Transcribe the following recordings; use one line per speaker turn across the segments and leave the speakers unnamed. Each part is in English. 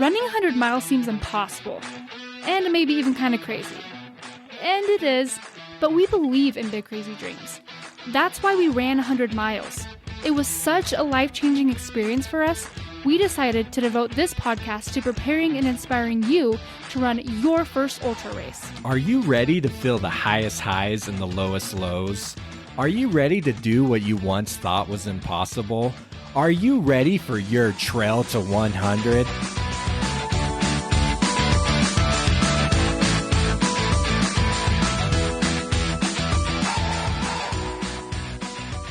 Running 100 miles seems impossible, and maybe even kind of crazy. And it is, but we believe in big crazy dreams. That's why we ran 100 miles. It was such a life-changing experience for us, we decided to devote this podcast to preparing and inspiring you to run your first ultra race.
Are you ready to feel the highest highs and the lowest lows? Are you ready to do what you once thought was impossible? Are you ready for your trail to 100?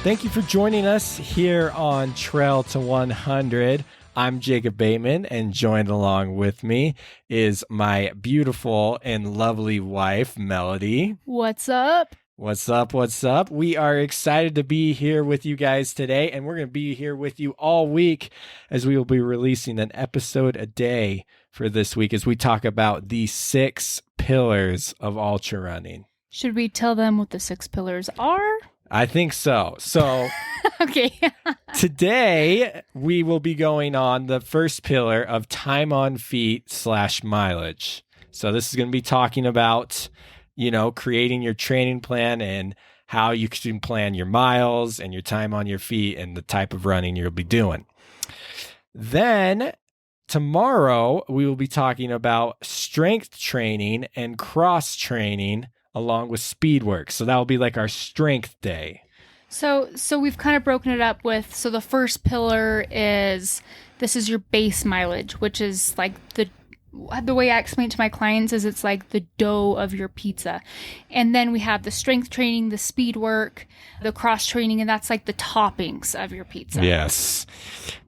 Thank you for joining us here on Trail to 100. I'm Jacob Bateman, and joined along with me is my beautiful and lovely wife, Melody.
What's up?
What's up? What's up? We are excited to be here with you guys today, and we're going to be here with you all week as we will be releasing an episode a day for this week as we talk about the 6 pillars of ultra running.
Should we tell them what the 6 pillars are?
I think so. So
okay.
Today we will be going on the first pillar of time on feet / mileage. So this is going to be talking about, creating your training plan and how you can plan your miles and your time on your feet and the type of running you'll be doing. Then tomorrow we will be talking about strength training and cross training along with speed work. So that will be like our strength day.
So we've kind of broken it up with, so the first pillar is, this is your base mileage, which is like the way I explain it to my clients is it's like the dough of your pizza. And then we have the strength training, the speed work, the cross training, and that's like the toppings of your pizza.
Yes.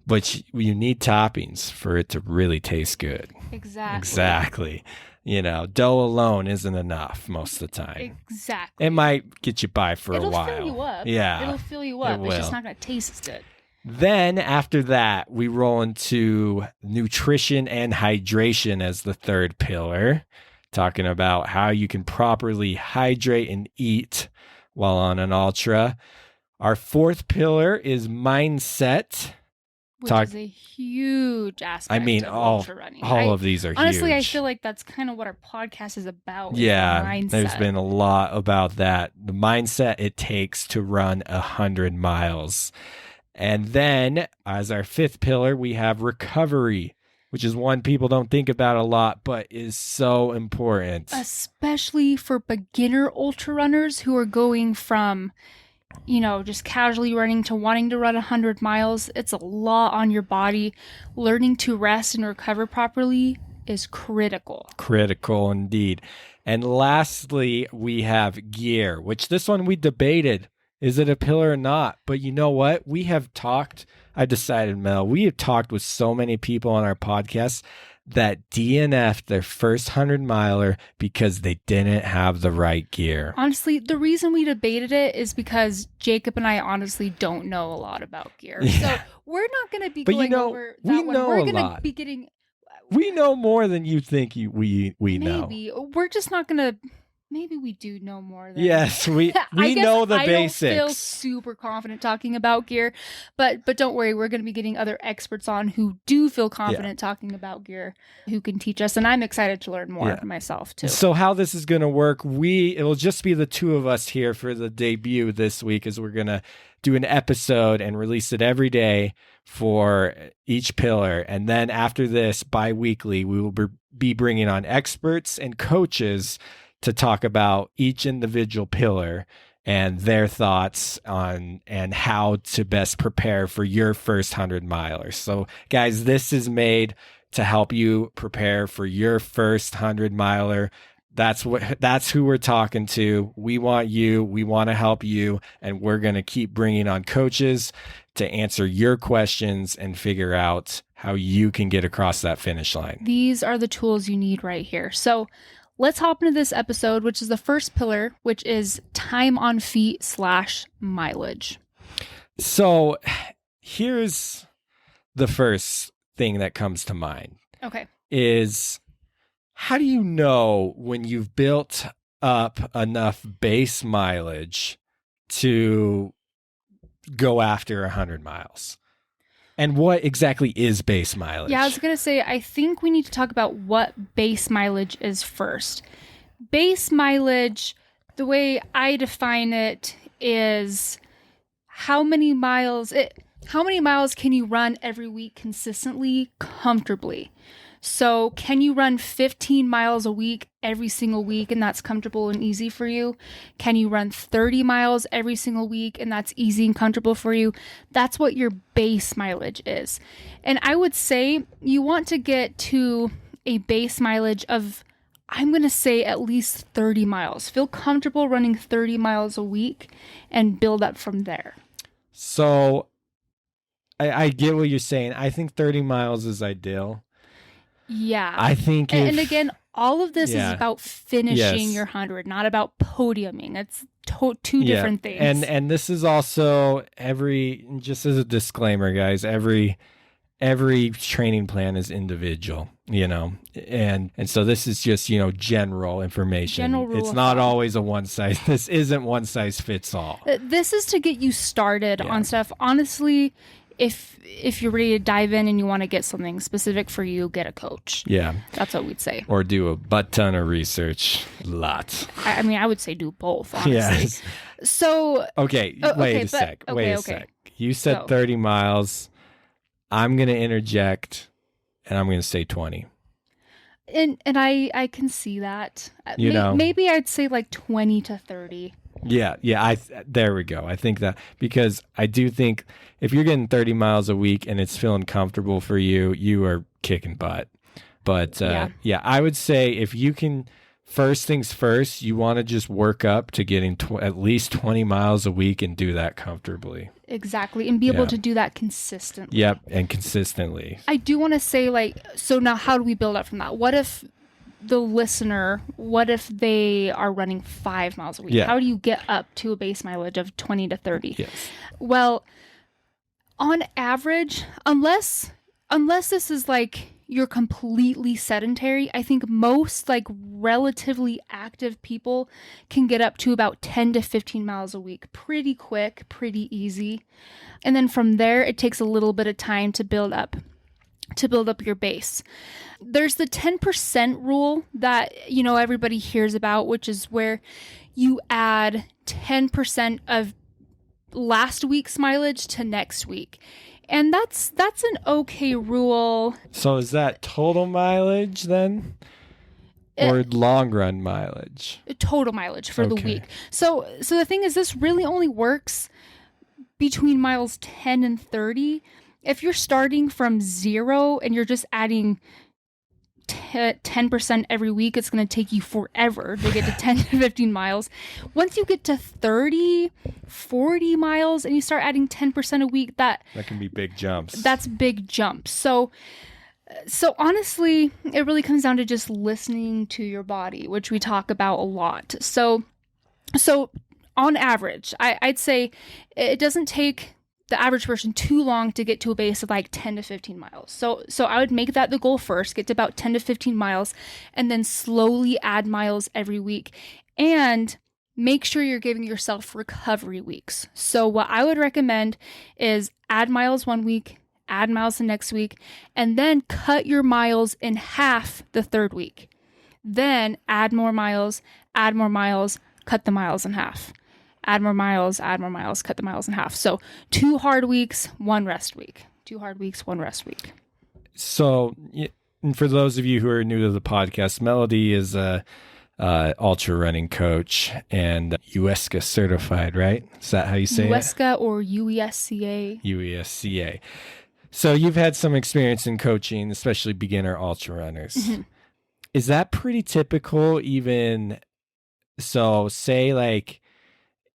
But you need toppings for it to really taste good. Exactly. Dough alone isn't enough most of the time.
Exactly.
It might get you by for a while.
It'll fill you up.
Yeah.
It'll fill you up. It's just not going to taste as good.
Then after that, we roll into nutrition and hydration as the third pillar, talking about how you can properly hydrate and eat while on an ultra. Our fourth pillar is mindset.
Which is a huge aspect of ultra running.
All of these are
honestly,
huge.
I feel like that's kind of what our podcast is about.
Yeah,
mindset.
There's been a lot about that. The mindset it takes to run 100 miles. And then as our fifth pillar, we have recovery, which is one people don't think about a lot, but is so important.
Especially for beginner ultra runners who are going from just casually running to wanting to run 100 miles. It's a lot on your body. Learning to rest and recover properly is critical. Critical
indeed. And lastly, we have gear, which this one we debated. Is it a pillar or not? But you know what? I decided, Mel, we have talked with so many people on our podcast that DNF'd their first 100-miler because they didn't have the right gear.
Honestly, the reason we debated it is because Jacob and I honestly don't know a lot about gear. Yeah. So we're not going to be going over that one. We're going to be getting...
We know more than you think we know.
Maybe. We're just not going to... Maybe we do know more than...
Yes, we know the basics.
I don't feel super confident talking about gear, but don't worry, we're going to be getting other experts on who do feel confident talking about gear, who can teach us, and I'm excited to learn more myself too.
So how this is going to work, it'll just be the two of us here for the debut this week, as we're going to do an episode and release it every day for each pillar. And then after this, bi-weekly, we will be bringing on experts and coaches to talk about each individual pillar and their thoughts on and how to best prepare for your first 100 milers. So guys, this is made to help you prepare for your first 100 miler. That's who we're talking to. We want you, we want to help you, and we're going to keep bringing on coaches to answer your questions and figure out how you can get across that finish line.
These are the tools you need right here. So let's hop into this episode, which is the first pillar, which is time on feet / mileage.
So here's the first thing that comes to mind.
Okay.
Is how do you know when you've built up enough base mileage to go after 100 miles? And what exactly is base mileage?
Yeah, I was going to say, I think we need to talk about what base mileage is first. Base mileage, the way I define it, is how many miles can you run every week consistently, comfortably? So can you run 15 miles a week every single week and that's comfortable and easy for you? Can you run 30 miles every single week and that's easy and comfortable for you? That's what your base mileage is. And I would say you want to get to a base mileage of, I'm going to say, at least 30 miles. Feel comfortable running 30 miles a week and build up from there.
So I get what you're saying. I think 30 miles is ideal.
Yeah.
I think
and again, all of this is about finishing
Yes.
your 100, not about podiuming. It's two different things.
And this is also just as a disclaimer, guys, every training plan is individual, and so this is just, general information.
General rule
it's
of
not
thumb.
always this isn't one size fits all.
This is to get you started on stuff. Honestly, if you're ready to dive in and you want to get something specific for you, get a coach.
Yeah.
That's what we'd say.
Or do a butt ton of research. Lots.
I mean, I would say do both, honestly.
Yes.
So...
Okay, wait a sec. You said
Go.
30 miles. I'm going to interject, and I'm going to say 20.
And I can see that. Maybe I'd say like 20 to 30.
Yeah. There we go. I think that, because I do think if you're getting 30 miles a week and it's feeling comfortable for you, you are kicking butt. But I would say if you can, first things first, you want to just work up to getting at least 20 miles a week and do that comfortably.
Exactly. And be able to do that consistently.
Yep. And consistently.
I do want to say, so now how do we build up from that? What if the listener, they are running 5 miles a week?
Yeah.
How do you get up to a base mileage of 20 to 30?
Yes.
Well, on average, unless this is you're completely sedentary, I think most relatively active people can get up to about 10 to 15 miles a week pretty quick, pretty easy. And then from there, it takes a little bit of time to build up your base. There's the 10% rule that, everybody hears about, which is where you add 10% of last week's mileage to next week. And that's an okay rule.
So is that total mileage then? Or long run mileage?
Total mileage for the
Okay.
week. So the thing is, this really only works between miles 10 and 30. If you're starting from 0 and you're just adding 10% every week, it's going to take you forever to get to 10 to 15 miles. Once you get to 30, 40 miles and you start adding 10% a week, that
can be big jumps.
That's big jumps. So honestly, it really comes down to just listening to your body, which we talk about a lot. So on average, I'd say it doesn't take the average person too long to get to a base of 10 to 15 miles. So I would make that the goal first, get to about 10 to 15 miles, and then slowly add miles every week. And make sure you're giving yourself recovery weeks. So what I would recommend is add miles one week, add miles the next week, and then cut your miles in half the third week. Then add more miles, cut the miles in half. Add more miles, cut the miles in half. So 2 hard weeks, 1 rest week. 2 hard weeks, 1 rest week.
So, and for those of you who are new to the podcast, Melody is a ultra running coach and UESCA certified, right? Is that how you say
UESCA or UESCA?
UESCA. So you've had some experience in coaching, especially beginner ultra runners.
Mm-hmm.
Is that pretty typical even? So say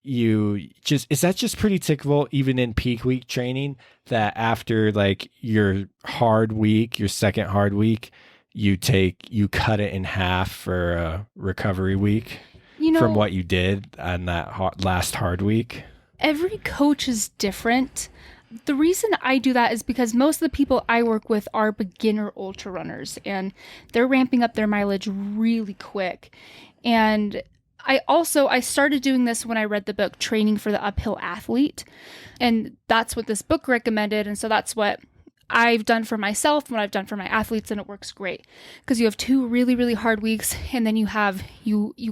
is that just pretty typical even in peak week training, that after your hard week, your second hard week, you cut it in half for a recovery week from what you did on that last hard week?
Every coach is different. The reason I do that is because most of the people I work with are beginner ultra runners and they're ramping up their mileage really quick. And I started doing this when I read the book Training for the Uphill Athlete, and that's what this book recommended, and so that's what I've done for myself and what I've done for my athletes, and it works great because you have 2 really, really hard weeks, and then you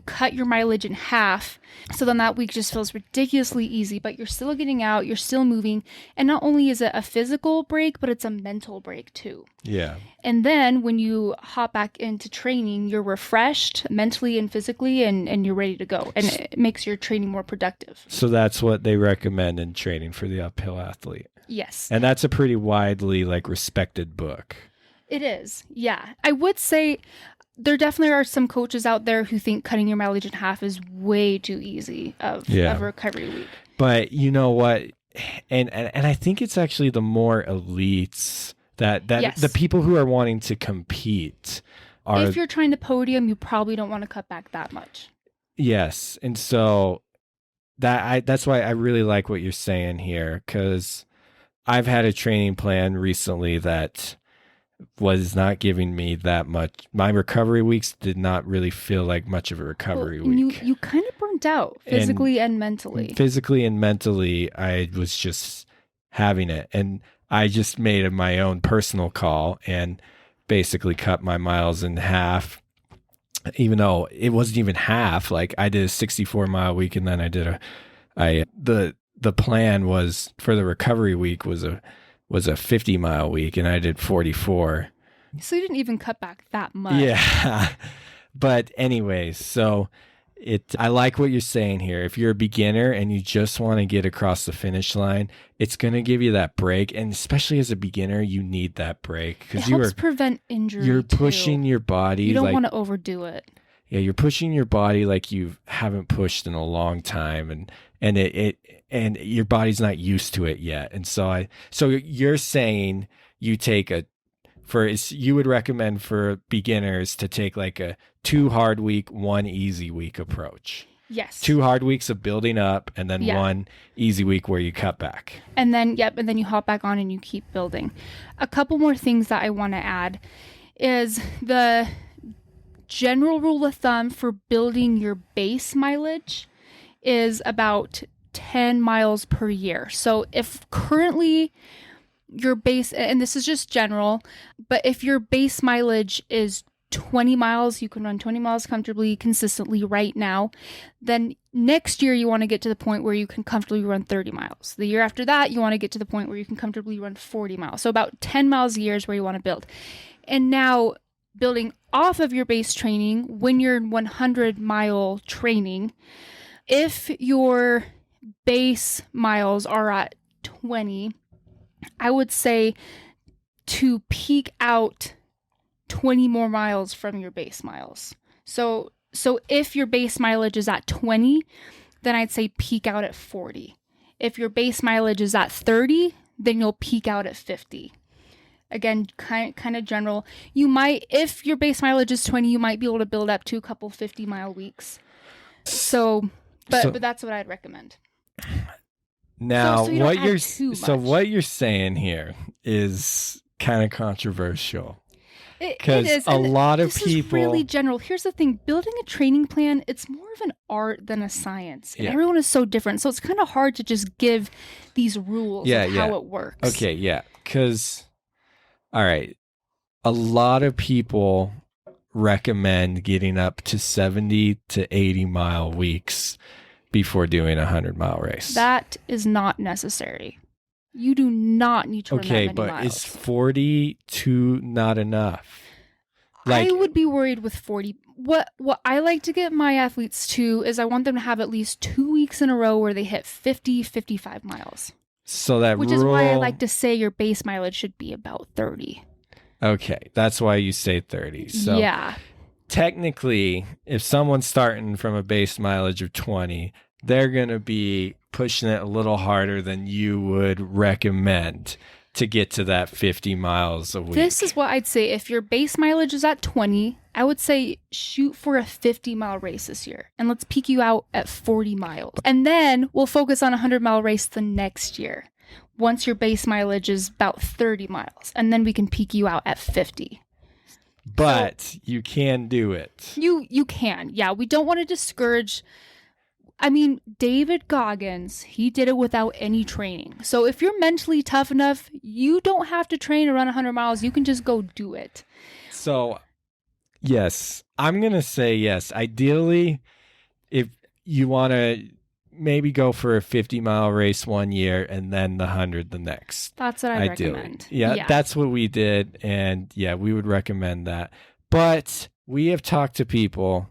cut your mileage in half. So then that week just feels ridiculously easy, but you're still getting out, you're still moving. And not only is it a physical break, but it's a mental break too.
Yeah.
And then when you hop back into training, you're refreshed mentally and physically, and you're ready to go. And it makes your training more productive.
So that's what they recommend in Training for the Uphill Athlete.
Yes.
And that's a pretty widely respected book.
It is. Yeah. I would say there definitely are some coaches out there who think cutting your mileage in half is way too easy of a recovery week.
But you know what? And I think it's actually the more elites that
Yes.
the people who are wanting to compete are.
If you're trying to podium, you probably don't want to cut back that much.
Yes. And so that's why I really like what you're saying here, because I've had a training plan recently that was not giving me that much. My recovery weeks did not really feel like much of a recovery week.
You kind of burnt out physically and mentally.
Physically and mentally, I was just having it. And I just made my own personal call and basically cut my miles in half, even though it wasn't even half. Like I did a 64-mile week, and then I did the plan was for the recovery week was a 50-mile week, and I did 44.
So you didn't even cut back that much.
Yeah. But anyways, so I like what you're saying here. If you're a beginner and you just want to get across the finish line, it's going to give you that break. And especially as a beginner, you need that break
because it helps prevent injury.
You're pushing your body.
You don't want to overdo it.
Yeah, you're pushing your body like you haven't pushed in a long time, and your body's not used to it yet. And so you're saying you take you would recommend for beginners to take like a 2 hard week, 1 easy week approach.
Yes.
2 hard weeks of building up, and then 1 easy week where you cut back.
And then you hop back on and you keep building. A couple more things that I want to add is the general rule of thumb for building your base mileage is about 10 miles per year. So if currently your base, and this is just general, but if your base mileage is 20 miles, you can run 20 miles comfortably, consistently right now, then next year you want to get to the point where you can comfortably run 30 miles. The year after that, you want to get to the point where you can comfortably run 40 miles. So about 10 miles a year is where you want to build. And now building off of your base training, when you're in 100-mile training, if your base miles are at 20, I would say to peak out 20 more miles from your base miles. So if your base mileage is at 20, then I'd say peak out at 40. If your base mileage is at 30, then you'll peak out at 50. Again, kind of general. You might, if your base mileage is 20, you might be able to build up to a couple 50-mile weeks. But that's what I'd recommend.
Now, what you're saying here is kind of controversial.
It is.
A lot of people.
Is really general. Here's the thing: building a training plan, it's more of an art than a science. And everyone is so different, so it's kind of hard to just give these rules of how it works.
Okay, yeah, because all right, a lot of people recommend getting up to 70 to 80-mile weeks before doing a 100-mile race.
That is not necessary. You do not need to run that many miles.
Okay, but is 42 not enough?
I would be worried with 40. What I like to get my athletes to is I want them to have at least 2 weeks in a row where they hit 50, 55 miles.
So that
Which is why I like to say your base mileage should be about 30.
Okay, that's why you say 30. So
yeah.
Technically, if someone's starting from a base mileage of 20, they're going to be pushing it a little harder than you would recommend to get to that 50 miles a week.
This is what I'd say. If your base mileage is at 20, I would say shoot for a 50-mile race this year. And let's peak you out at 40 miles. And then we'll focus on a 100-mile race the next year, once your base mileage is about 30 miles. And then we can peak you out at 50.
But you can do it.
You can. Yeah, we don't want to discourage. I mean, David Goggins, he did it without any training. So if you're mentally tough enough, you don't have to train to run 100 miles. You can just go do it.
So, yes, I'm going to say yes. Ideally, if you want to maybe go for a 50-mile race one year and then the 100 the next.
That's what I recommend.
Yeah, that's what we did. And yeah, we would recommend that. But we have talked to people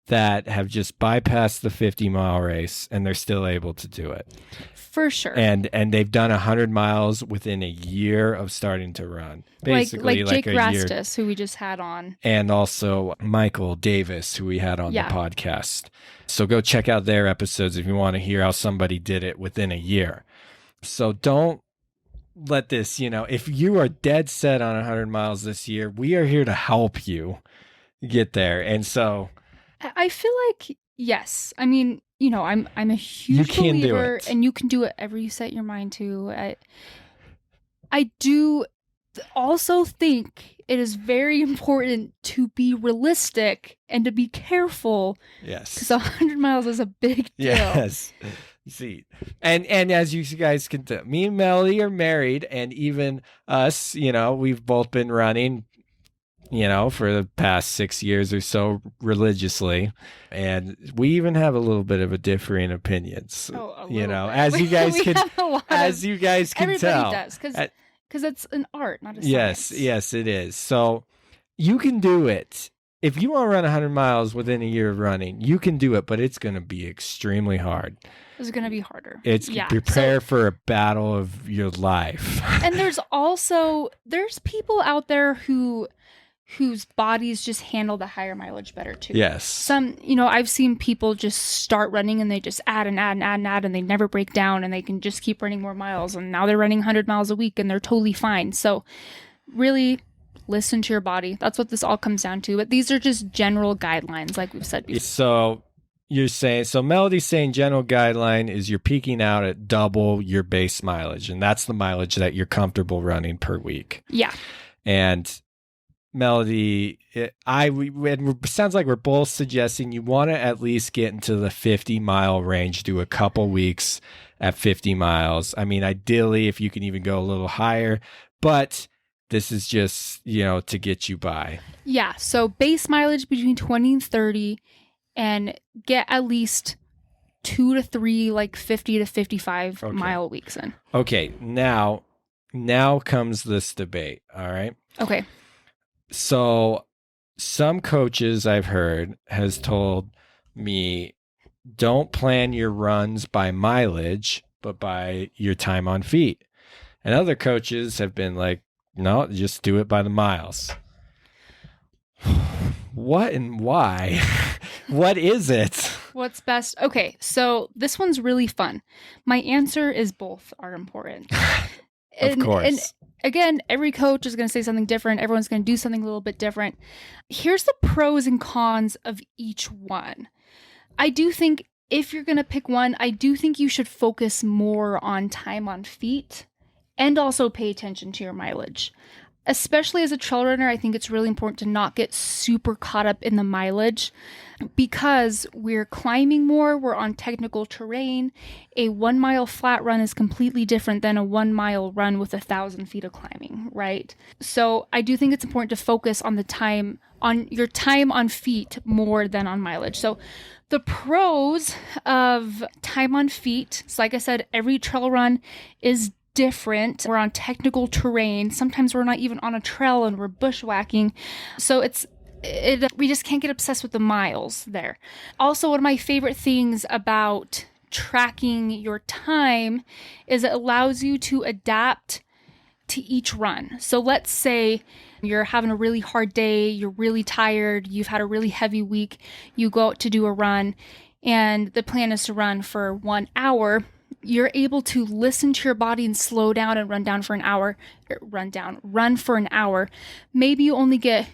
that have just bypassed the 50-mile race and they're still able to do it.
For sure.
And they've done 100 miles within a year of starting to run. Basically,
like Jake
a
Rastus,
year.
Who we just had on.
And also Michael Davis, who we had on the podcast. So go check out their episodes if you want to hear how somebody did it within a year. So don't let this, if you are dead set on 100 miles this year, we are here to help you get there. And so
I feel like, yes. I mean, I'm a huge believer, and you can do it ever you set your mind to. I do also think it is very important to be realistic and to be careful.
Yes.
Because 100 miles is a big deal.
Yes. See, and as you guys can tell, me and Melody are married, and even us, we've both been running for the past 6 years or so religiously. And we even have a little bit of a differing opinions, as you guys can, everybody tell.
Everybody does, because it's an art, not a science.
Yes, it is. So you can do it. If you want to run 100 miles within a year of running, you can do it, but it's going to be extremely hard.
It's going to be harder.
Prepare for a battle of your life.
And there's people out there whose bodies just handle the higher mileage better too.
Yes.
I've seen people just start running and they just add and add and add and add and they never break down and they can just keep running more miles, and now they're running 100 miles a week and they're totally fine. So really listen to your body. That's what this all comes down to. But these are just general guidelines, like we've said before.
So Melody's saying general guideline is you're peaking out at double your base mileage, and that's the mileage that you're comfortable running per week.
Yeah.
And Melody, it sounds like we're both suggesting you want to at least get into the 50-mile range, do a couple weeks at 50 miles. I mean, ideally, if you can even go a little higher, but this is just, to get you by.
Yeah, so base mileage between 20 and 30, and get at least 2 to 3, 50 to 55 mile weeks in.
Okay, now comes this debate, all right?
Okay.
So some coaches I've heard has told me, don't plan your runs by mileage, but by your time on feet. And other coaches have been like, no, just do it by the miles. What and why? What is it?
What's best? Okay, so this one's really fun. My answer is both are important.
Of course.
And again, every coach is going to say something different. Everyone's going to do something a little bit different. Here's the pros and cons of each one. I do think if you're going to pick one, I do think you should focus more on time on feet and also pay attention to your mileage. Especially as a trail runner, I think it's really important to not get super caught up in the mileage because we're climbing more, we're on technical terrain. A 1 mile flat run is completely different than a 1 mile run with 1,000 feet of climbing, right? So I do think it's important to focus on your time on feet more than on mileage. So the pros of time on feet, so like I said, every trail run is different. We're on technical terrain. Sometimes we're not even on a trail and we're bushwhacking. So we just can't get obsessed with the miles there. Also, one of my favorite things about tracking your time is it allows you to adapt to each run. So let's say you're having a really hard day, you're really tired, you've had a really heavy week, you go out to do a run, and the plan is to run for 1 hour. You're able to listen to your body and slow down and run for an hour. Maybe you only get,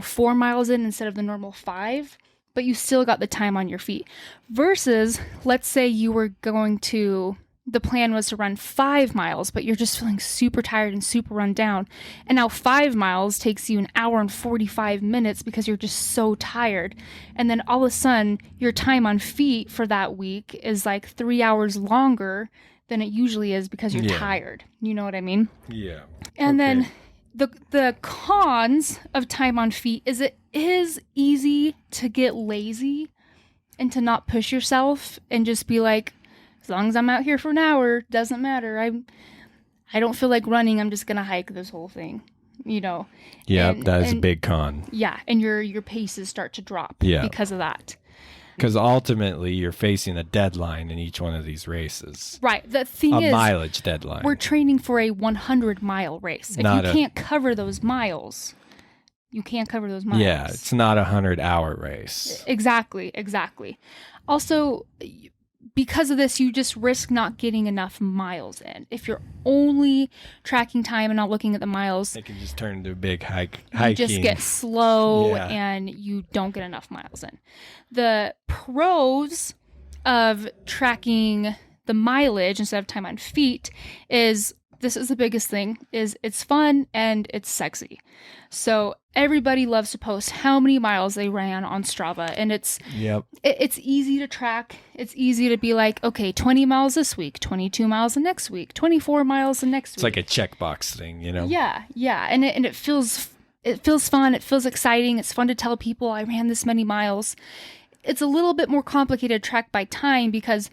4 miles in instead of the normal 5, but you still got the time on your feet. Versus, let's say you were going to, the plan was to run 5 miles, but you're just feeling super tired and super run down. And now 5 miles takes you an hour and 45 minutes because you're just so tired. And then all of a sudden, your time on feet for that week is like 3 hours longer than it usually is because you're tired. You know what I mean?
Yeah.
And then the cons of time on feet is it is easy to get lazy and to not push yourself and just be like, as long as I'm out here for an hour, doesn't matter. I don't feel like running. I'm just going to hike this whole thing, you know?
Yeah, that is a big con.
Yeah. And your paces start to drop because of that.
Because ultimately you're facing a deadline in each one of these races.
Right. The thing is,
a mileage deadline.
We're training for a 100-mile race. If you can't cover those miles, you can't cover those miles.
Yeah, it's not a 100-hour race.
Exactly. Also, because of this, you just risk not getting enough miles in. If you're only tracking time and not looking at the miles,
it can just turn into a big hiking.
You just get slow and you don't get enough miles in. The pros of tracking the mileage instead of time on feet is, this is the biggest thing, is it's fun and it's sexy. So everybody loves to post how many miles they ran on Strava, and it's easy to track. It's easy to be like, okay, 20 miles this week, 22 miles the next week, 24 miles the next week.
It's like a checkbox thing, you know?
Yeah, and it feels fun. It feels exciting. It's fun to tell people I ran this many miles. It's a little bit more complicated to track by time because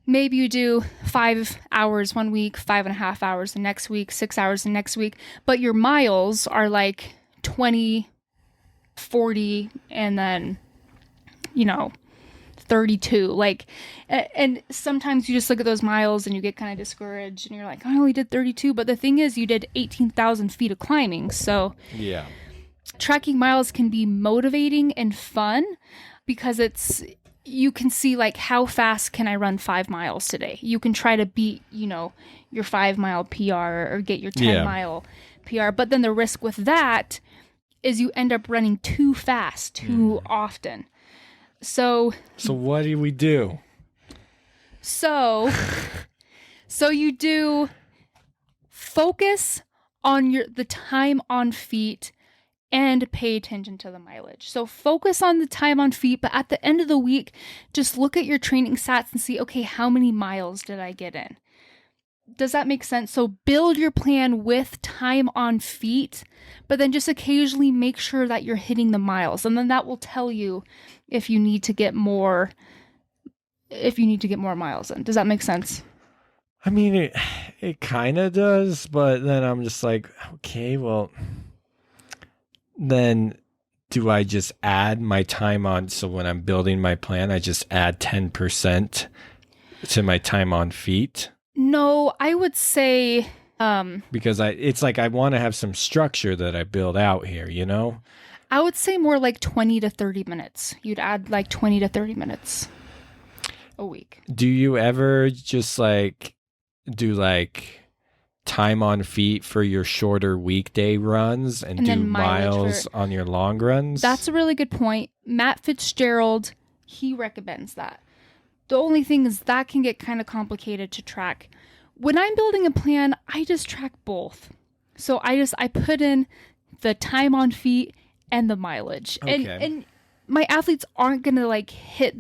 maybe you do 5 hours one week, 5.5 hours the next week, 6 hours the next week, but your miles are like 20, 40, and then, 32. Like, and sometimes you just look at those miles and you get kind of discouraged and you're like, I only did 32. But the thing is, you did 18,000 feet of climbing. So tracking miles can be motivating and fun because you can see like, how fast can I run 5 miles today? You can try to beat, your 5-mile PR or get your 10-mile PR. But then the risk with that is you end up running too fast, too often. So
what do we do?
So you do focus on the time on feet and pay attention to the mileage. So focus on the time on feet, but at the end of the week, just look at your training stats and see, okay, how many miles did I get in? Does that make sense? So build your plan with time on feet, but then just occasionally make sure that you're hitting the miles. And then that will tell you if you need to get more miles in. Does that make sense?
I mean, it kind of does, but then I'm just like, okay, well, then do I just add my time on? So when I'm building my plan, I just add 10% to my time on feet?
No, I would say
because it's like I want to have some structure that I build out here,
I would say more like 20 to 30 minutes. You'd add like 20 to 30 minutes a week.
Do you ever just like do like time on feet for your shorter weekday runs and do miles on your long runs?
That's a really good point. Matt Fitzgerald, he recommends that. The only thing is that can get kind of complicated to track. When I'm building a plan, I just track both. So I put in the time on feet and the mileage.
Okay.
And my athletes aren't going to like hit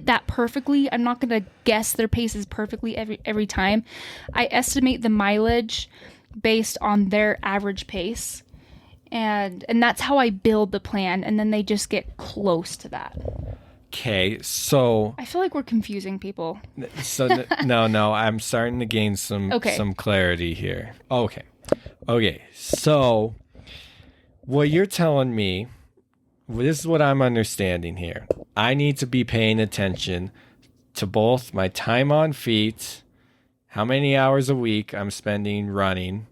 that perfectly. I'm not going to guess their paces perfectly every time. I estimate the mileage based on their average pace. And that's how I build the plan. And then they just get close to that.
Okay, so
I feel like we're confusing people.
So no, I'm starting to gain some clarity here. Okay. So what you're telling me, this is what I'm understanding here. I need to be paying attention to both my time on feet, how many hours a week I'm spending running,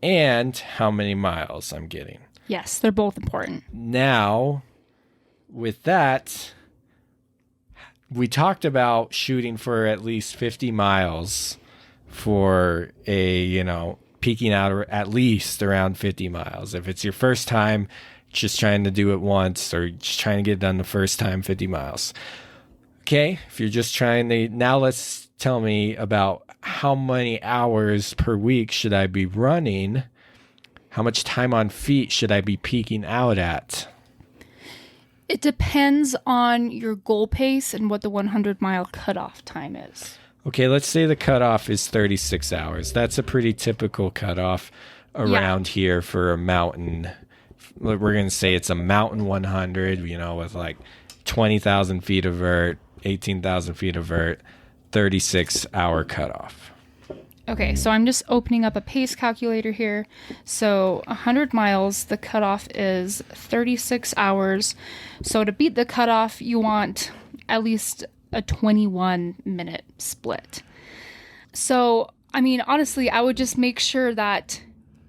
and how many miles I'm getting.
Yes, they're both important.
Now, with that, we talked about shooting for at least 50 miles for peaking out at least around 50 miles. If it's your first time, just trying to do it once or just trying to get it done the first time, 50 miles. Okay, if you're just trying to, now let's tell me about how many hours per week should I be running? How much time on feet should I be peaking out at?
It depends on your goal pace and what the 100-mile cutoff time is.
Okay, let's say the cutoff is 36 hours. That's a pretty typical cutoff around here for a mountain. We're going to say it's a mountain 100, with like 20,000 feet of vert, 18,000 feet of vert, 36-hour cutoff.
Okay, so I'm just opening up a pace calculator here. So 100 miles, the cutoff is 36 hours. So to beat the cutoff, you want at least a 21-minute split. So, I mean, honestly, I would just make sure that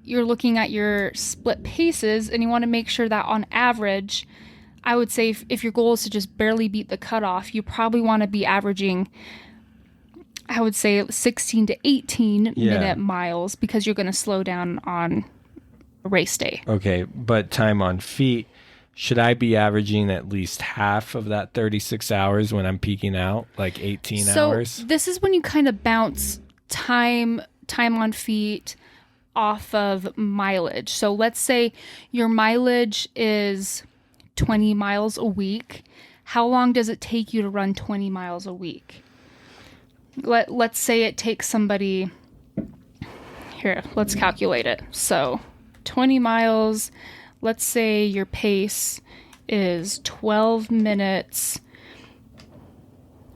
you're looking at your split paces, and you want to make sure that on average, I would say if your goal is to just barely beat the cutoff, you probably want to be averaging, I would say 16 to 18 minute miles, because you're going to slow down on race day.
Okay, but time on feet, should I be averaging at least half of that 36 hours when I'm peaking out, like 18 hours?
So this is when you kind of bounce time on feet off of mileage. So let's say your mileage is 20 miles a week. How long does it take you to run 20 miles a week? Let's say it takes somebody, here, let's calculate it. So 20 miles, let's say your pace is 12 minutes,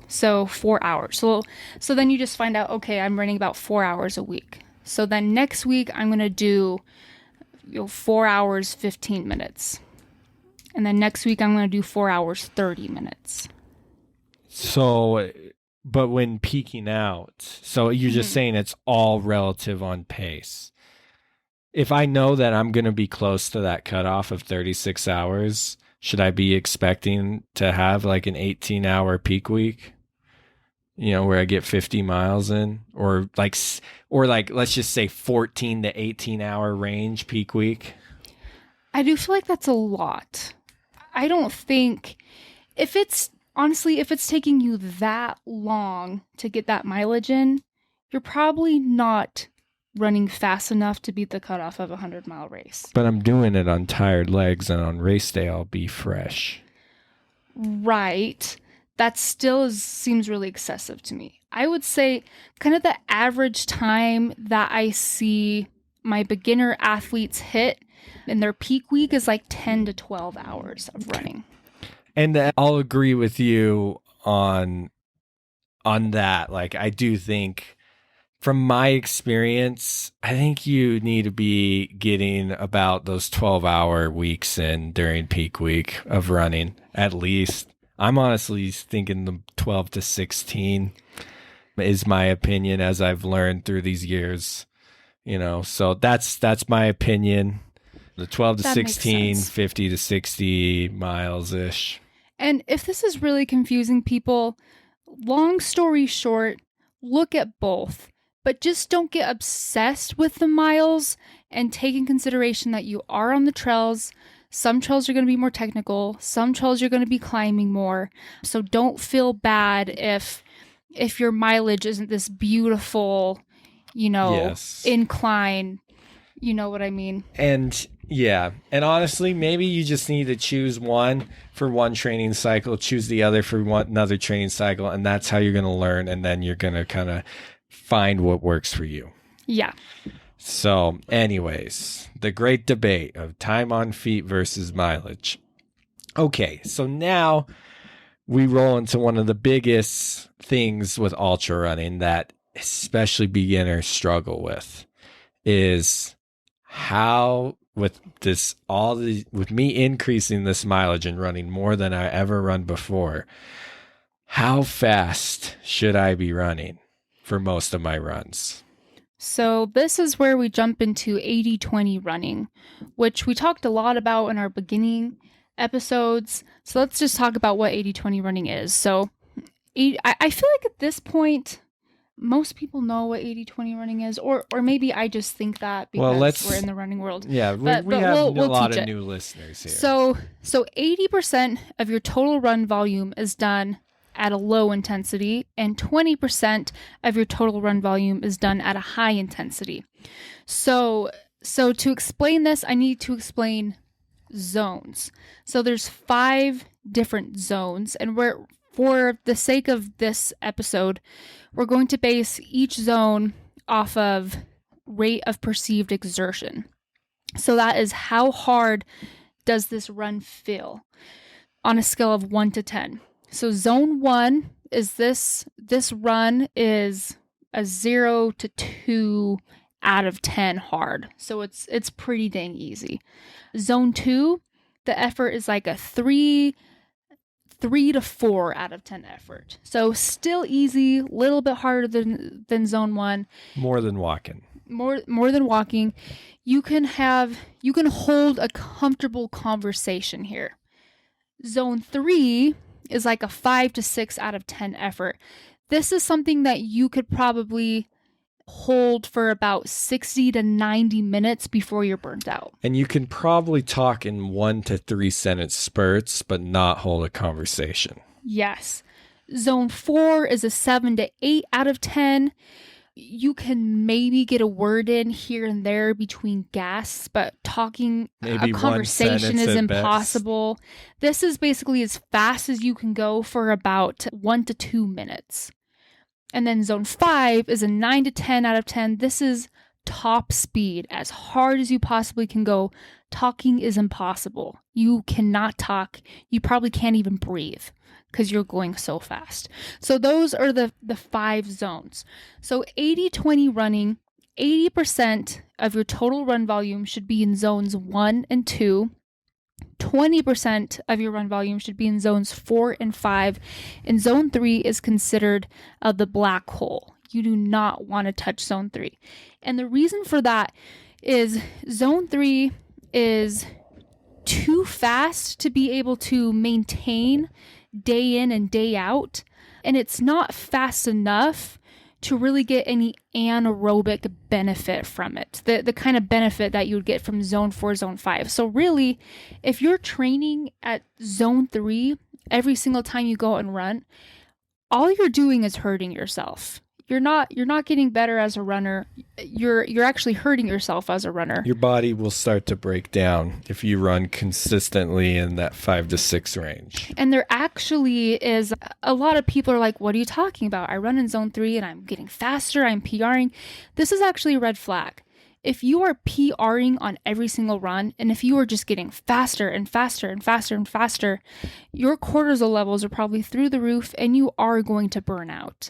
so 4 hours. So then you just find out, okay, I'm running about 4 hours a week. So then next week I'm going to do 4 hours, 15 minutes. And then next week I'm going to do 4 hours, 30 minutes.
So, but when peaking out, so you're just saying it's all relative on pace. If I know that I'm going to be close to that cutoff of 36 hours, should I be expecting to have like an 18-hour peak week? Where I get 50 miles in, or like let's just say 14 to 18-hour range peak week.
I do feel like that's a lot. I don't think if it's taking you that long to get that mileage in, you're probably not running fast enough to beat the cutoff of a 100-mile race.
But I'm doing it on tired legs, and on race day I'll be fresh.
Right. That still seems really excessive to me. I would say kind of the average time that I see my beginner athletes hit in their peak week is like 10 to 12 hours of running.
And I'll agree with you on that. Like, I do think, from my experience, I think you need to be getting about those 12-hour weeks in during peak week of running, at least. I'm honestly thinking the 12 to 16 is my opinion, as I've learned through these years. So that's my opinion. The 12 to 16, 50 to 60 miles-ish.
And if this is really confusing people, long story short, look at both. But just don't get obsessed with the miles, and take in consideration that you are on the trails. Some trails are going to be more technical. Some trails you're going to be climbing more. So don't feel bad if your mileage isn't this beautiful, incline. You know what I mean? And
honestly, maybe you just need to choose one for one training cycle, choose the other for another training cycle, and that's how you're going to learn, and then you're going to kind of find what works for you.
Yeah.
So, anyways, the great debate of time on feet versus mileage. Okay, so now we roll into one of the biggest things with ultra running that especially beginners struggle with, is how with me increasing this mileage and running more than I ever run before, how fast should I be running for most of my runs?
So this is where we jump into 80-20 running, which we talked a lot about in our beginning episodes. So let's just talk about what 80-20 running is. So I feel like at this point, most people know what 80-20 running is, or maybe I just think that because we're in the running world.
Yeah, we have a lot of new listeners here.
So 80% of your total run volume is done at a low intensity, and 20% of your total run volume is done at a high intensity. So to explain this, I need to explain zones. So there's 5 different zones, and for the sake of this episode, we're going to base each zone off of rate of perceived exertion. So that is how hard does this run feel on a scale of 1 to 10. So zone 1 is this run is a 0 to 2 out of 10 hard. So it's pretty dang easy. Zone 2, the effort is like a 3 to 4 out of 10 effort. So still easy, little bit harder than zone 1.
More than walking.
More than walking. You can hold a comfortable conversation here. Zone 3 is like a 5 to 6 out of 10 effort. This is something that you could probably hold for about 60 to 90 minutes before you're burnt out.
And you can probably talk in 1 to 3 sentence spurts, but not hold a conversation.
Yes. Zone 4 is a 7 to 8 out of 10. You can maybe get a word in here and there between gasps, but talking
maybe
a conversation is impossible.
Best.
This is basically as fast as you can go for about 1 to 2 minutes. And then zone 5 is a 9 to 10 out of 10. This is top speed, as hard as you possibly can go. Talking is impossible. You cannot talk. You probably can't even breathe because you're going so fast. So those are the 5 zones. So 80-20 running, 80% of your total run volume should be in zones 1 and 2. 20% of your run volume should be in zones 4 and 5, and zone 3 is considered the black hole. You do not want to touch zone 3. And the reason for that is zone 3 is too fast to be able to maintain day in and day out, and it's not fast enough to really get any anaerobic benefit from it, the kind of benefit that you would get from zone 4, zone 5. So really, if you're training at zone 3 every single time you go out and run, all you're doing is hurting yourself. You're not getting better as a runner. You're actually hurting yourself as a runner.
Your body will start to break down if you run consistently in that 5 to 6 range.
And there actually is a lot of people are like, what are you talking about? I run in zone 3 and I'm getting faster. I'm PRing. This is actually a red flag. If you are PRing on every single run, and if you are just getting faster and faster and faster and faster, your cortisol levels are probably through the roof and you are going to burn out.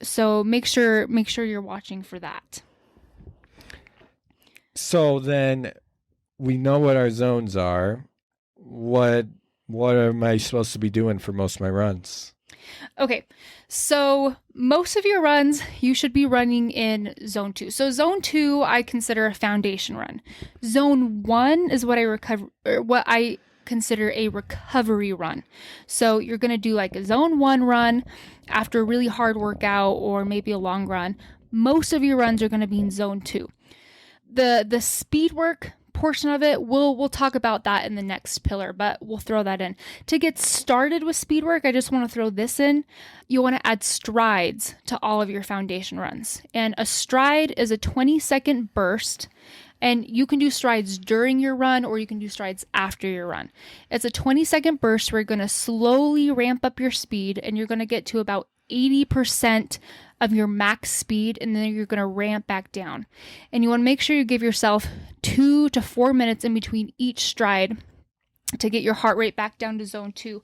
So make sure you're watching for that.
So then we know what our zones are. What am I supposed to be doing for most of my runs?
Okay, so most of your runs, you should be running in zone 2. So zone 2, I consider a foundation run. Zone 1 is what I consider a recovery run. So you're going to do like a zone 1 run after a really hard workout or maybe a long run. Most of your runs are going to be in zone 2. The speed work portion of it, we'll talk about that in the next pillar, but we'll throw that in. To get started with speed work, I just want to throw this in. You want to add strides to all of your foundation runs. And a stride is a 20-second burst. And you can do strides during your run or you can do strides after your run. It's a 20-second burst where you're going to slowly ramp up your speed and you're going to get to about 80% of your max speed, and then you're going to ramp back down. And you want to make sure you give yourself 2 to 4 minutes in between each stride to get your heart rate back down to zone 2.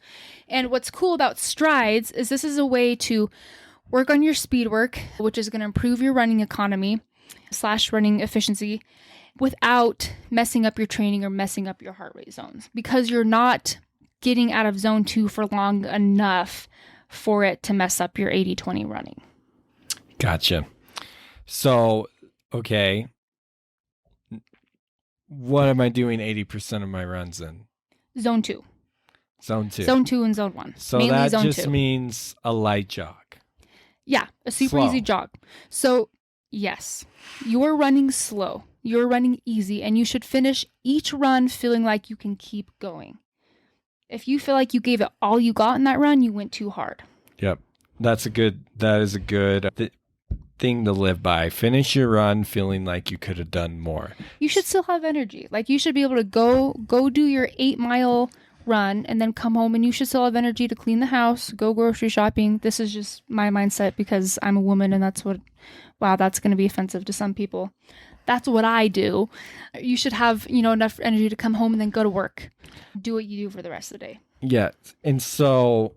And what's cool about strides is this is a way to work on your speed work, which is going to improve your running economy / running efficiency without messing up your training or messing up your heart rate zones, because you're not getting out of zone 2 for long enough for it to mess up your 80-20 running.
Gotcha. So, okay. What am I doing 80% of my runs in?
Zone 2.
Zone 2.
Zone 2 and zone 1.
So
mainly
that
zone
just
2.
means a light jog.
Yeah, a super
Slow.
easy jog. So, yes, you're running slow. You're running easy, and you should finish each run feeling like you can keep going. If you feel like you gave it all you got in that run, you went too hard.
Yep. That is a good thing to live by. Finish your run feeling like you could have done more.
You should still have energy. Like, you should be able to go do your 8-mile run and then come home, and you should still have energy to clean the house, go grocery shopping. This is just my mindset because I'm a woman, and that's going to be offensive to some people. That's what I do. You should have, enough energy to come home and then go to work. Do what you do for the rest of the day.
Yeah. And so,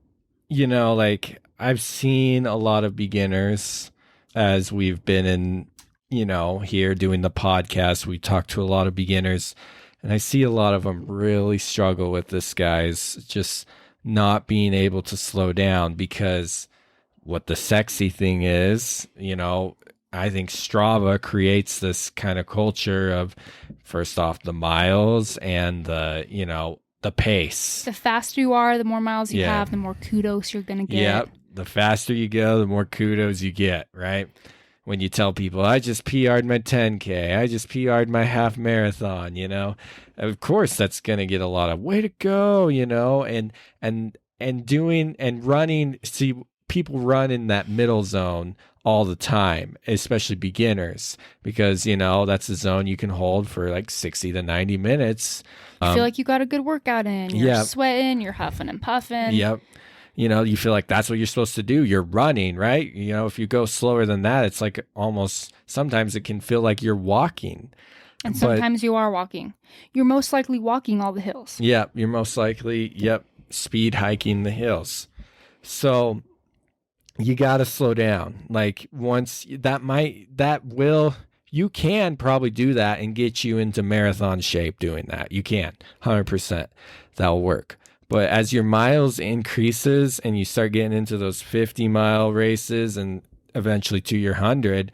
like, I've seen a lot of beginners as we've been in, here doing the podcast. We talk to a lot of beginners, and I see a lot of them really struggle with this, guys, just not being able to slow down, because what the sexy thing is, I think Strava creates this kind of culture of, first off, the miles and the pace.
The faster you are, the more miles you have, the more kudos you're going to get.
Yep. The faster you go, the more kudos you get, right? When you tell people, I just PR'd my 10K, I just PR'd my half marathon, of course that's going to get a lot of way to go, and doing and running. See, people run in that middle zone all the time, especially beginners, because, that's a zone you can hold for like 60 to 90 minutes.
You feel like you got a good workout in. You're sweating, you're huffing and puffing.
Yep. You feel like that's what you're supposed to do. You're running, right? If you go slower than that, it's like almost, sometimes it can feel like you're walking.
And sometimes you are walking. You're most likely walking all the hills.
Yep. You're most likely, speed hiking the hills. So you got to slow down. Like, once you can probably do that and get you into marathon shape doing that. You can, 100%. That'll work. But as your miles increases and you start getting into those 50-mile races and eventually to your 100,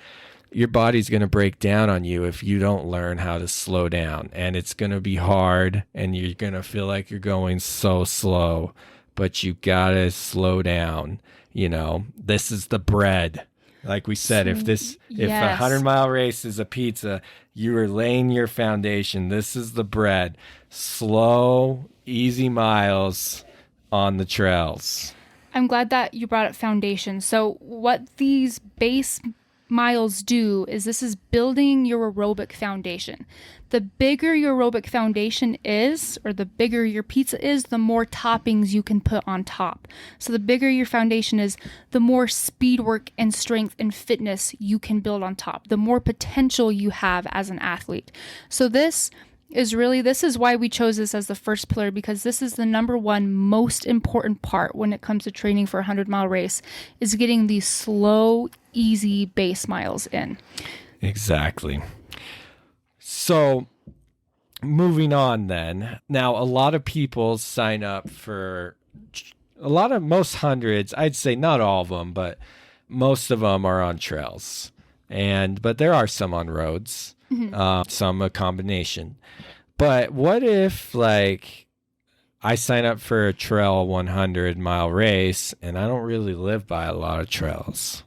your body's going to break down on you if you don't learn how to slow down. And it's going to be hard, and you're going to feel like you're going so slow, but you got to slow down. This is the bread. Like we said, if a 100-mile race is a pizza, you are laying your foundation. This is the bread. Slow, easy miles on the trails.
I'm glad that you brought up foundation. So what these base miles do is this is building your aerobic foundation. The bigger your aerobic foundation is, or the bigger your pizza is, the more toppings you can put on top. So the bigger your foundation is, the more speed work and strength and fitness you can build on top, the more potential you have as an athlete. So this is why we chose this as the first pillar, because this is the number one most important part when it comes to training for a 100-mile race, is getting these slow, easy base miles in.
Exactly. So moving on then. Now, a lot of people sign up for most hundreds, I'd say not all of them, but most of them are on trails. But there are some on roads, some a combination. But what if, like, I sign up for a trail 100-mile race and I don't really live by a lot of trails?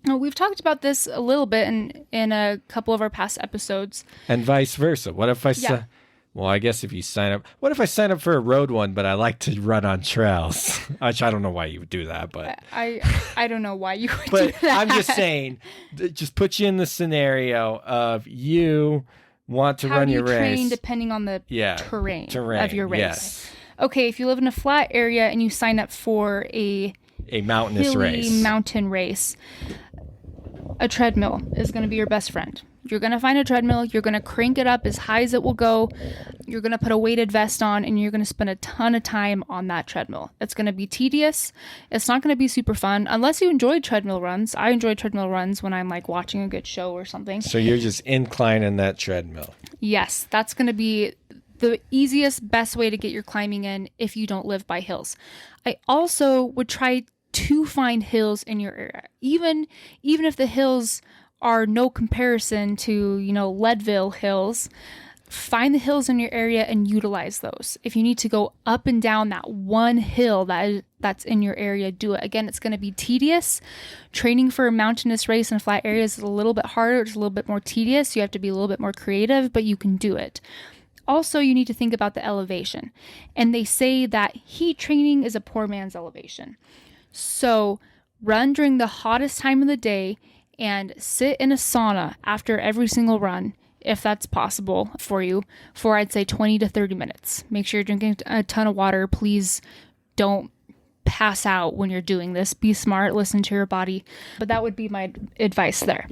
Well, we've talked about this a little bit in a couple of our past episodes.
And vice versa. What if I guess if you sign up, what if I sign up for a road one, but I like to run on trails? Which I don't know why you would do that, but
I don't know why you would do that.
I'm just saying, just put you in the scenario of you want to run your race. How do you train
depending on the terrain of your race?
Yes.
Okay, if you live in a flat area and you sign up for a
mountainous
mountain race, a treadmill is going to be your best friend. You're going to find a treadmill, you're going to crank it up as high as it will go, you're going to put a weighted vest on, and you're going to spend a ton of time on that treadmill. It's going to be tedious. It's not going to be super fun unless you enjoy treadmill runs. I enjoy treadmill runs when I'm like watching a good show or something.
So you're just inclining that treadmill.
Yes, that's going to be the easiest, best way to get your climbing in if you don't live by hills. I also would try to find hills in your area, even if the hills are no comparison to, Leadville hills. Find the hills in your area and utilize those. If you need to go up and down that one hill that's in your area, do it. Again, it's going to be tedious. Training for a mountainous race in flat areas is a little bit harder. It's a little bit more tedious. You have to be a little bit more creative, but you can do it. Also, you need to think about the elevation. And they say that heat training is a poor man's elevation. So run during the hottest time of the day and sit in a sauna after every single run, if that's possible for you, for I'd say 20 to 30 minutes. Make sure you're drinking a ton of water. Please don't pass out when you're doing this. Be smart, listen to your body. But that would be my advice there.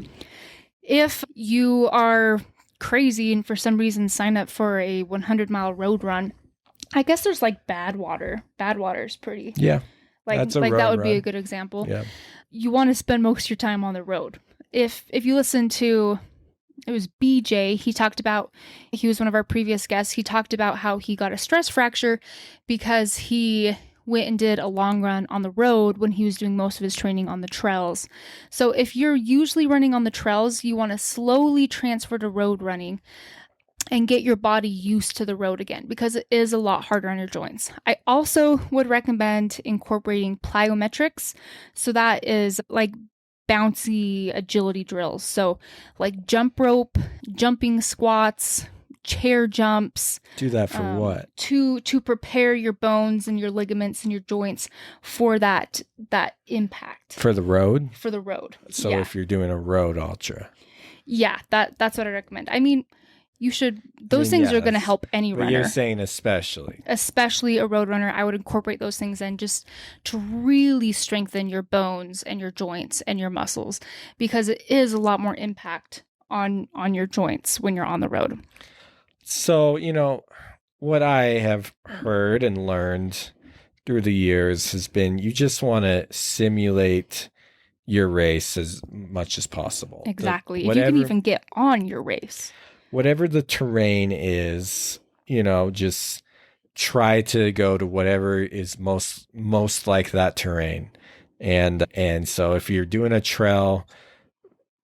If you are crazy and for some reason sign up for a 100-mile road run, I guess there's like bad water. Bad water is pretty.
Yeah.
Like
That's a
that
road
would be
run.
a good example.
Yeah.
You want to spend most of your time on the road. If you listen to, it was BJ, he was one of our previous guests. He talked about how he got a stress fracture because he went and did a long run on the road when he was doing most of his training on the trails. So if you're usually running on the trails, you want to slowly transfer to road running and get your body used to the road again, because it is a lot harder on your joints. I also would recommend incorporating plyometrics. So that is like bouncy agility drills. So like jump rope, jumping squats, chair jumps.
Do that for what?
To prepare your bones and your ligaments and your joints for that impact.
For the road?
For the road.
So
yeah.
if you're doing a road ultra.
Yeah, that's what I recommend. I mean, those things are going to help any runner.
But you're saying especially
a road runner. I would incorporate those things in just to really strengthen your bones and your joints and your muscles, because it is a lot more impact on your joints when you're on the road.
So, what I have heard and learned through the years has been you just want to simulate your race as much as possible.
Exactly. If you can even get on your race. Whatever
the terrain is, just try to go to whatever is most like that terrain. And so if you're doing a trail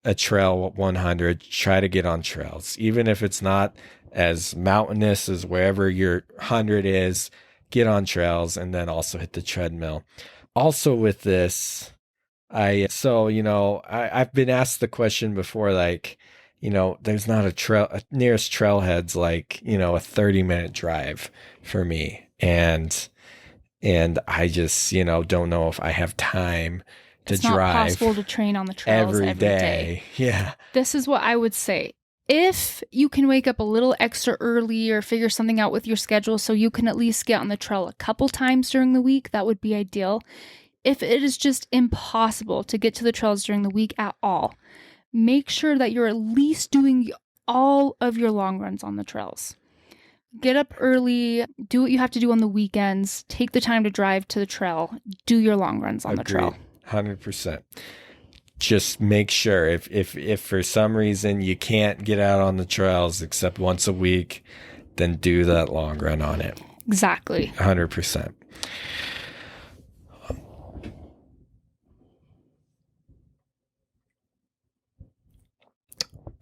100, try to get on trails. Even if it's not as mountainous as wherever your 100 is, get on trails and then also hit the treadmill. Also with this, I've been asked the question before, like, there's not a nearest trailhead's like, a 30-minute drive for me. And I just, don't know if I have time to drive. It's not
possible to train on the trails every day.
Yeah.
This is what I would say. If you can wake up a little extra early or figure something out with your schedule so you can at least get on the trail a couple times during the week, that would be ideal. If it is just impossible to get to the trails during the week at all, make sure that you're at least doing all of your long runs on the trails. Get up early, do what you have to do on the weekends, take the time to drive to the trail, do your long runs on the trail.
100%. Just make sure if for some reason you can't get out on the trails except once a week, then do that long run on it.
Exactly.
100%.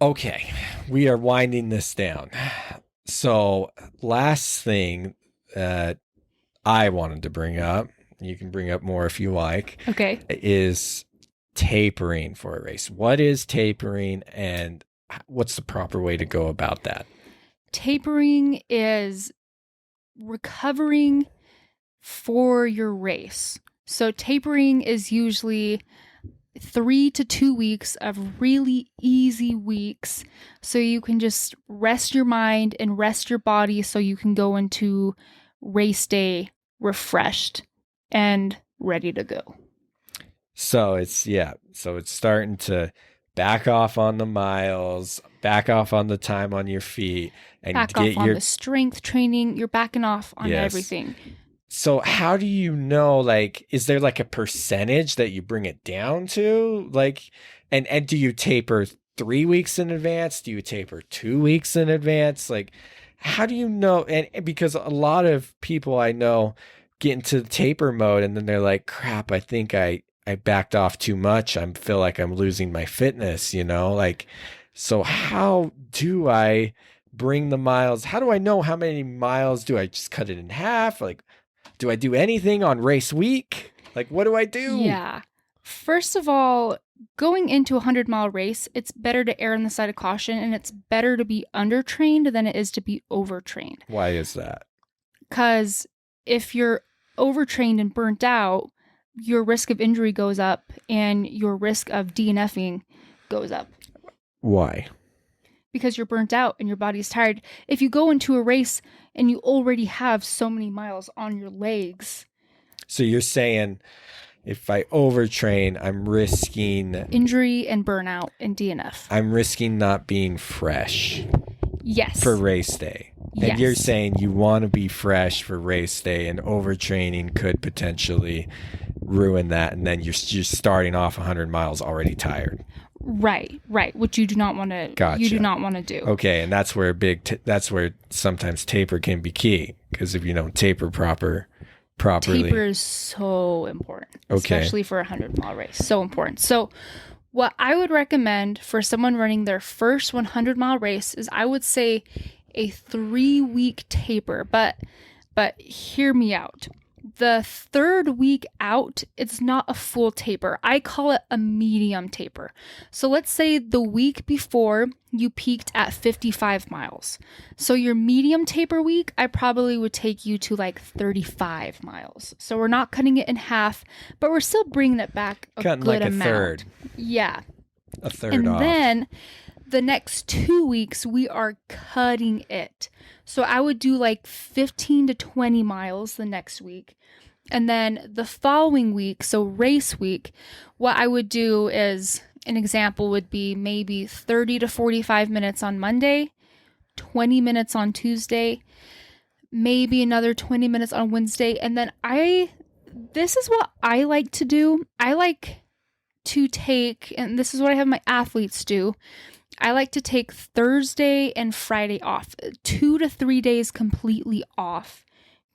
Okay, we are winding this down. So last thing that I wanted to bring up, you can bring up more if you like,
okay,
is tapering for a race. What is tapering and what's the proper way to go about that?
Tapering is recovering for your race. So tapering is usually 3 to 2 weeks of really easy weeks, so you can just rest your mind and rest your body so you can go into race day refreshed and ready to go.
So it's starting to back off on the miles, back off on the time on your feet, and
back off on the strength training. You're backing off on everything.
So how do you know, like, is there like a percentage that you bring it down to? Like, and do you taper 3 weeks in advance? Do you taper 2 weeks in advance? Like, how do you know? And because a lot of people I know get into taper mode and then they're like, crap, I think I backed off too much. I feel like I'm losing my fitness, like, so how do I bring the miles? How do I know how many miles? Do I just cut it in half? Like, do I do anything on race week? Like, what do I do?
Yeah. First of all, going into a 100-mile race, it's better to err on the side of caution, and it's better to be undertrained than it is to be overtrained.
Why is that?
Because if you're overtrained and burnt out, your risk of injury goes up and your risk of DNFing goes up.
Why?
Because you're burnt out and your body's tired. If you go into a race and you already have so many miles on your legs.
So you're saying if I overtrain, I'm risking
injury and burnout and DNF.
I'm risking not being fresh.
Yes.
For race day.
Yes.
And you're saying you want to be fresh for race day, and overtraining could potentially ruin that. And then you're starting off 100 miles already tired.
Right. Which you do not want to.
Gotcha.
You do not want to do.
Okay, and that's where that's where sometimes taper can be key, because if you don't taper properly.
Taper is so important, especially for a 100-mile race. So important. So what I would recommend for someone running their first 100-mile race is, I would say, a 3-week taper. But hear me out. The 3rd week out, it's not a full taper. I call it a medium taper. So let's say the week before you peaked at 55 miles. So your medium taper week, I probably would take you to like 35 miles. So we're not cutting it in half, but we're still bringing it back a
cutting
good
like
amount.
A third.
Yeah.
A third
and
off.
And then the next 2 weeks, we are cutting it. So I would do like 15 to 20 miles the next week. And then the following week, so race week, what I would do is, an example would be maybe 30 to 45 minutes on Monday, 20 minutes on Tuesday, maybe another 20 minutes on Wednesday. And then this is what I like to do. I like to take, and this is what I have my athletes do, I like to take Thursday and Friday off, 2 to 3 days completely off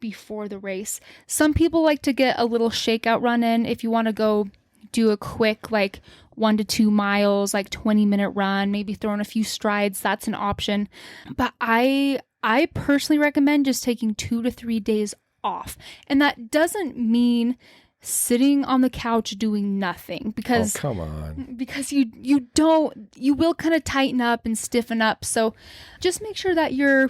before the race. Some people like to get a little shakeout run in. If you want to go do a quick, like 1 to 2 miles, like 20-minute run, maybe throw in a few strides, that's an option. But I personally recommend just taking 2 to 3 days off. And that doesn't mean sitting on the couch doing nothing, because
come on,
because you will kind of tighten up and stiffen up. So just make sure that you're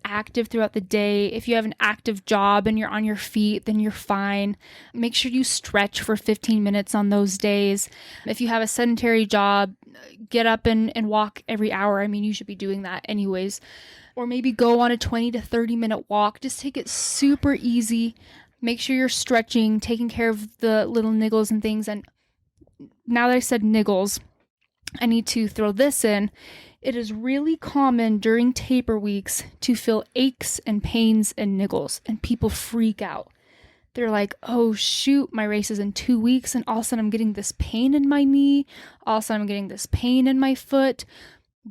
active throughout the day. If you have an active job and you're on your feet, then you're fine. Make sure you stretch for 15 minutes on those days. If you have a sedentary job, get up and walk every hour. I mean, you should be doing that anyways. Or maybe go on a 20 to 30 minute walk. Just take it super easy. Make sure you're stretching, taking care of the little niggles and things. And now that I said niggles, I need to throw this in. It is really common during taper weeks to feel aches and pains and niggles, and people freak out. They're like, oh shoot, my race is in 2 weeks, and all of a sudden I'm getting this pain in my knee. All of a sudden I'm getting this pain in my foot.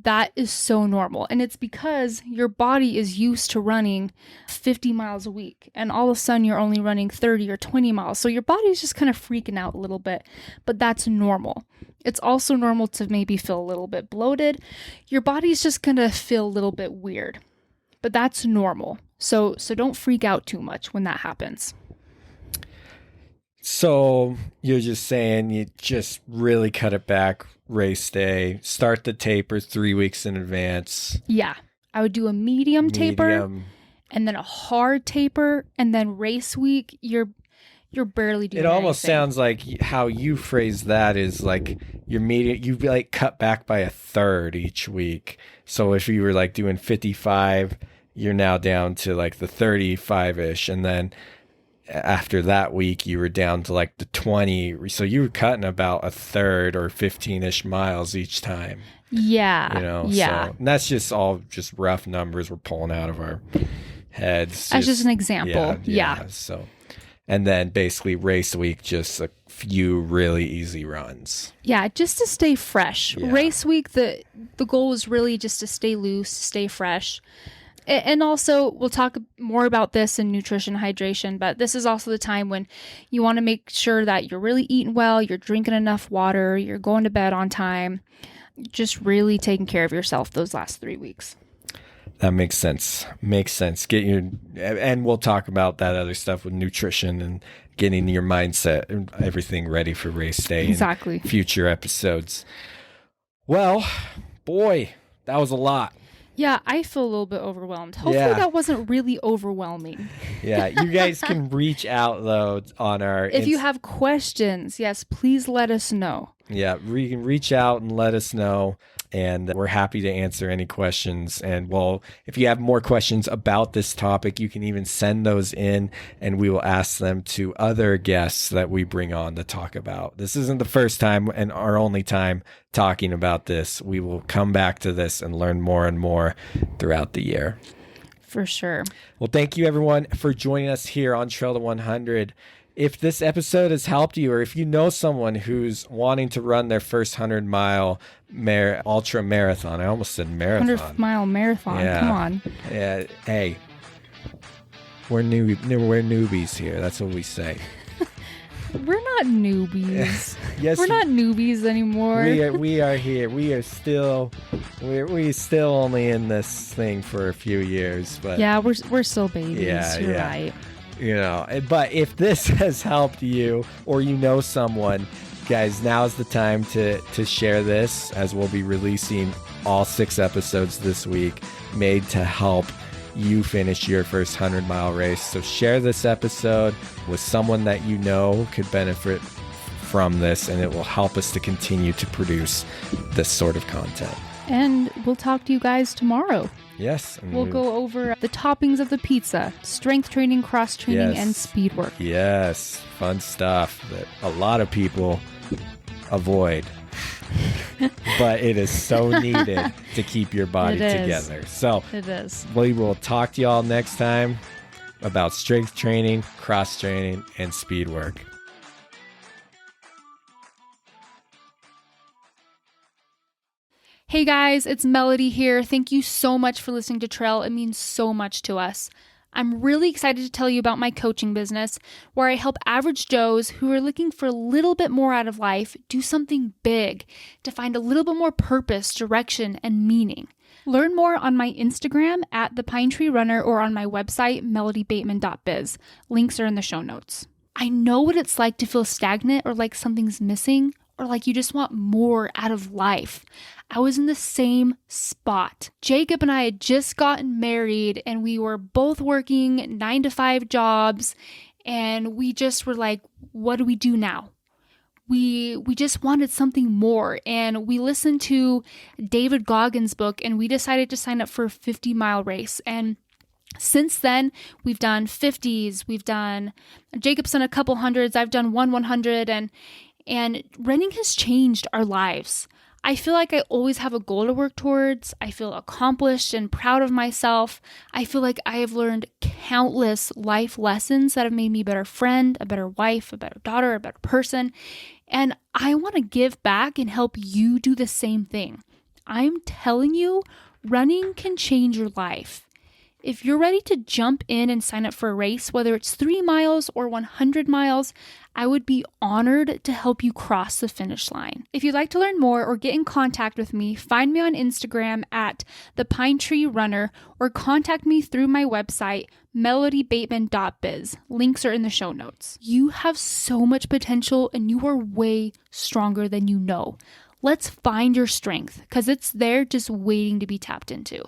That is so normal. And it's because your body is used to running 50 miles a week, and all of a sudden you're only running 30 or 20 miles. So your body is just kind of freaking out a little bit, but that's normal. It's also normal to maybe feel a little bit bloated. Your body's just going to feel a little bit weird, but that's normal. So don't freak out too much when that happens.
So you're just saying you just really cut it back race day, start the taper 3 weeks in advance.
Yeah. I would do a medium taper and then a hard taper, and then race week, you're barely doing anything.
It almost sounds like how you phrase that is like your medium, you like cut back by a third each week. So if you were like doing 55, you're now down to like the 35-ish, and then after that week you were down to like the 20, so you were cutting about a third or 15-ish miles each time.
Yeah.
So, and that's just all just rough numbers we're pulling out of our heads.
That's just an example. Yeah.
So, and then basically race week, just a few really easy runs.
Yeah, just to stay fresh. Yeah. Race week, the goal is really just to stay loose, stay fresh. And also, we'll talk more about this in nutrition, hydration, but this is also the time when you want to make sure that you're really eating well, you're drinking enough water, you're going to bed on time, just really taking care of yourself those last 3 weeks.
That makes sense. And we'll talk about that other stuff with nutrition and getting your mindset and everything ready for race day.
Exactly.
In future episodes. Well, boy, that was a lot.
Yeah, I feel a little bit overwhelmed. Hopefully that wasn't really overwhelming.
Yeah, you guys can reach out though on our
If you have questions, yes, please let us know.
Yeah, you can reach out and let us know, and we're happy to answer any questions. And well, if you have more questions about this topic, you can even send those in, and we will ask them to other guests that we bring on to talk about. This isn't the first time and our only time talking about this. We will come back to this and learn more and more throughout the year.
For sure.
Well, thank you everyone for joining us here on Trail to 100. If this episode has helped you, or if you know someone who's wanting to run their first 100-mile ultra marathon, I almost said marathon.
100-mile marathon.
Yeah.
Come on.
Yeah. Hey, we're newbies here. That's what we say.
We're not newbies.
Yes,
we're not newbies anymore.
We are here. We're still only in this thing for a few years, but
yeah, we're still babies.
Yeah,
You're
yeah.
right.
You know, but if this has helped you or you know someone, guys, now's the time to share this, as we'll be releasing all 6 episodes this week made to help you finish your first 100-mile race. So share this episode with someone that you know could benefit from this, and it will help us to continue to produce this sort of content.
And we'll talk to you guys tomorrow.
Yes.
We'll go over the toppings of the pizza, strength training, cross training, and speed work.
Yes. Fun stuff that a lot of people avoid. But it is so needed to keep your body together. So
it is.
We will talk to y'all next time about strength training, cross training, and speed work.
Hey guys, it's Melody here. Thank you so much for listening to Trail. It means so much to us. I'm really excited to tell you about my coaching business, where I help average Joes who are looking for a little bit more out of life do something big to find a little bit more purpose, direction, and meaning. Learn more on my Instagram at The Pine Tree Runner or on my website, melodybateman.biz. Links are in the show notes. I know what it's like to feel stagnant or like something's missing or like you just want more out of life. I was in the same spot. Jacob and I had just gotten married and we were both working 9-to-5 jobs, and we just were like, what do we do now? We just wanted something more, and we listened to David Goggins' book, and we decided to sign up for a 50-mile race. And since then, we've done 50s, Jacob's done a couple hundreds, I've done 100, and running has changed our lives. I feel like I always have a goal to work towards. I feel accomplished and proud of myself. I feel like I have learned countless life lessons that have made me a better friend, a better wife, a better daughter, a better person. And I want to give back and help you do the same thing. I'm telling you, running can change your life. If you're ready to jump in and sign up for a race, whether it's 3 miles or 100 miles, I would be honored to help you cross the finish line. If you'd like to learn more or get in contact with me, find me on Instagram at The Pine Tree Runner or contact me through my website, melodybateman.biz. Links are in the show notes. You have so much potential and you are way stronger than you know. Let's find your strength because it's there just waiting to be tapped into.